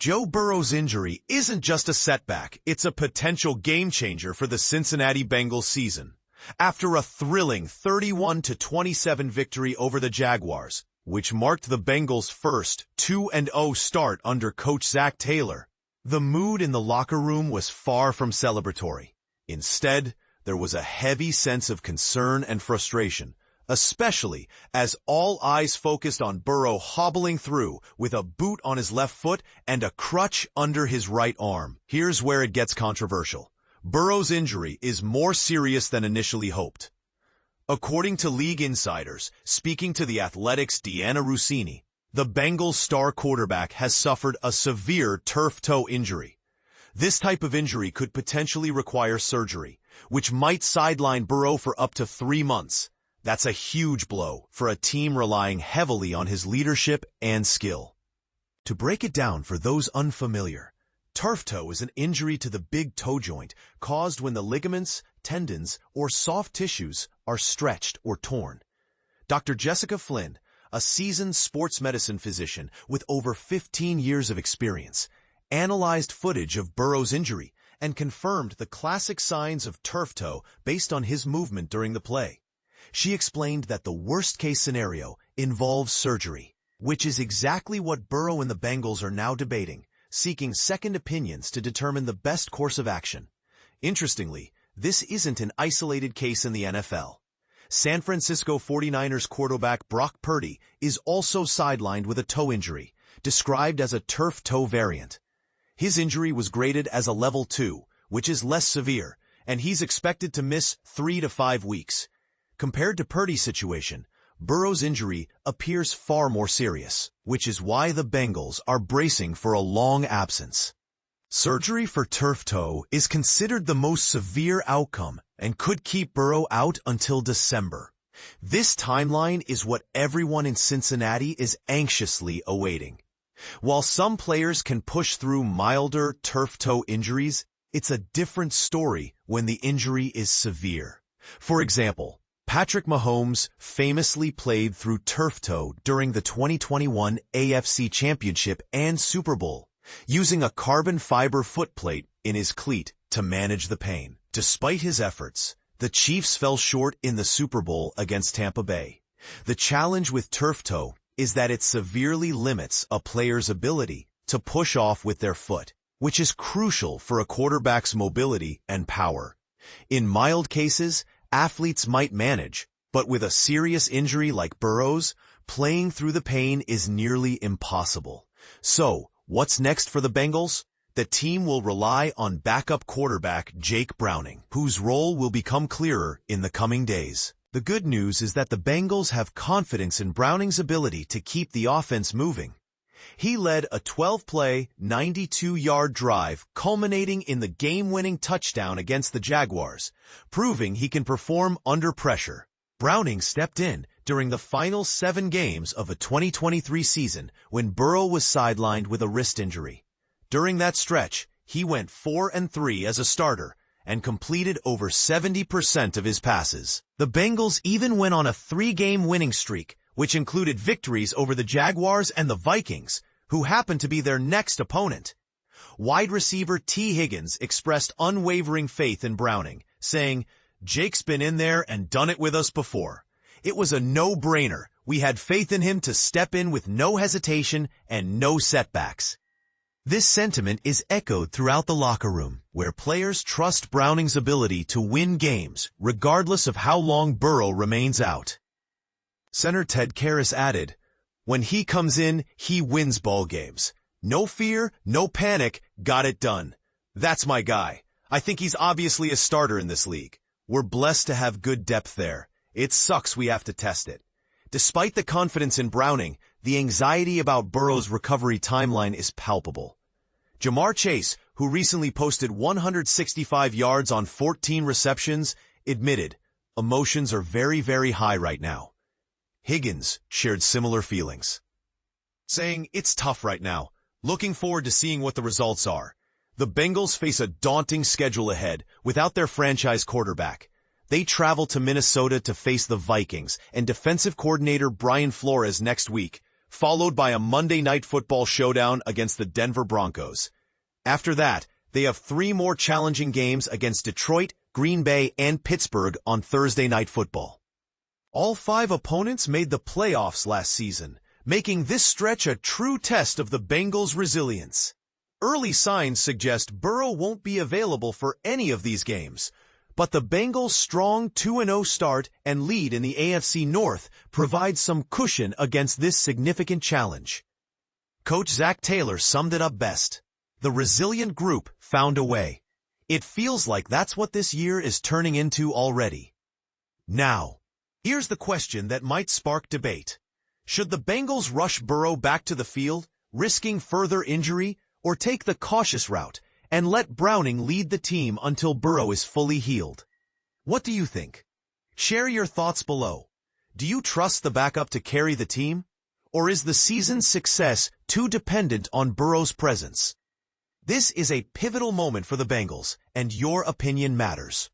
Joe Burrow's injury isn't just a setback, it's a potential game-changer for the Cincinnati Bengals season. After a thrilling 31-27 victory over the Jaguars, which marked the Bengals' first 2-0 start under coach Zac Taylor, the mood in the locker room was far from celebratory. Instead, there was a heavy sense of concern and frustration, especially as all eyes focused on Burrow hobbling through with a boot on his left foot and a crutch under his right arm. Here's where it gets controversial. Burrow's injury is more serious than initially hoped. According to league insiders, speaking to The Athletic's Deanna Rossini, the Bengals' star quarterback has suffered a severe turf toe injury. This type of injury could potentially require surgery, which might sideline Burrow for up to 3 months. That's a huge blow for a team relying heavily on his leadership and skill. To break it down for those unfamiliar, turf toe is an injury to the big toe joint caused when the ligaments, tendons, or soft tissues are stretched or torn. Dr. Jessica Flynn, a seasoned sports medicine physician with over 15 years of experience, analyzed footage of Burrow's injury and confirmed the classic signs of turf toe based on his movement during the play. She explained that the worst-case scenario involves surgery, which is exactly what Burrow and the Bengals are now debating, seeking second opinions to determine the best course of action. Interestingly, this isn't an isolated case in the NFL. San Francisco 49ers quarterback Brock Purdy is also sidelined with a toe injury, described as a turf toe variant. His injury was graded as a level 2, which is less severe, and he's expected to miss 3 to 5 weeks. Compared to Purdy's situation, Burrow's injury appears far more serious, which is why the Bengals are bracing for a long absence. Surgery for turf toe is considered the most severe outcome and could keep Burrow out until December. This timeline is what everyone in Cincinnati is anxiously awaiting. While some players can push through milder turf toe injuries, it's a different story when the injury is severe. For example, Patrick Mahomes famously played through turf toe during the 2021 AFC Championship and Super Bowl, using a carbon fiber footplate in his cleat to manage the pain. Despite his efforts, the Chiefs fell short in the Super Bowl against Tampa Bay. The challenge with turf toe is that it severely limits a player's ability to push off with their foot, which is crucial for a quarterback's mobility and power. In mild cases, athletes might manage, but with a serious injury like Burrow's, playing through the pain is nearly impossible. So, what's next for the Bengals? The team will rely on backup quarterback Jake Browning, whose role will become clearer in the coming days. The good news is that the Bengals have confidence in Browning's ability to keep the offense moving. He led a 12-play, 92-yard drive culminating in the game-winning touchdown against the Jaguars, proving he can perform under pressure. Browning stepped in during the final 7 games of a 2023 season when Burrow was sidelined with a wrist injury. During that stretch, he went 4-3 as a starter and completed over 70% of his passes. The Bengals even went on a 3-game winning streak, which included victories over the Jaguars and the Vikings, who happened to be their next opponent. Wide receiver T. Higgins expressed unwavering faith in Browning, saying, "Jake's been in there and done it with us before. It was a no-brainer. We had faith in him to step in with no hesitation and no setbacks." This sentiment is echoed throughout the locker room, where players trust Browning's ability to win games, regardless of how long Burrow remains out. Center Ted Karras added, "When he comes in, he wins ball games. No fear, no panic, got it done. That's my guy. I think he's obviously a starter in this league. We're blessed to have good depth there. It sucks we have to test it." Despite the confidence in Browning, the anxiety about Burrow's recovery timeline is palpable. Jamar Chase, who recently posted 165 yards on 14 receptions, admitted, "Emotions are very, very high right now." Higgins shared similar feelings, saying, "It's tough right now. Looking forward to seeing what the results are." The Bengals face a daunting schedule ahead without their franchise quarterback. They travel to Minnesota to face the Vikings and defensive coordinator Brian Flores next week, followed by a Monday Night Football showdown against the Denver Broncos. After that, they have 3 more challenging games against Detroit, Green Bay, and Pittsburgh on Thursday Night Football. All 5 opponents made the playoffs last season, making this stretch a true test of the Bengals' resilience. Early signs suggest Burrow won't be available for any of these games, but the Bengals' strong 2-0 start and lead in the AFC North provide some cushion against this significant challenge. Coach Zac Taylor summed it up best. The resilient group found a way. It feels like that's what this year is turning into already. Now, here's the question that might spark debate. Should the Bengals rush Burrow back to the field, risking further injury, or take the cautious route and let Browning lead the team until Burrow is fully healed? What do you think? Share your thoughts below. Do you trust the backup to carry the team? Or is the season's success too dependent on Burrow's presence? This is a pivotal moment for the Bengals, and your opinion matters.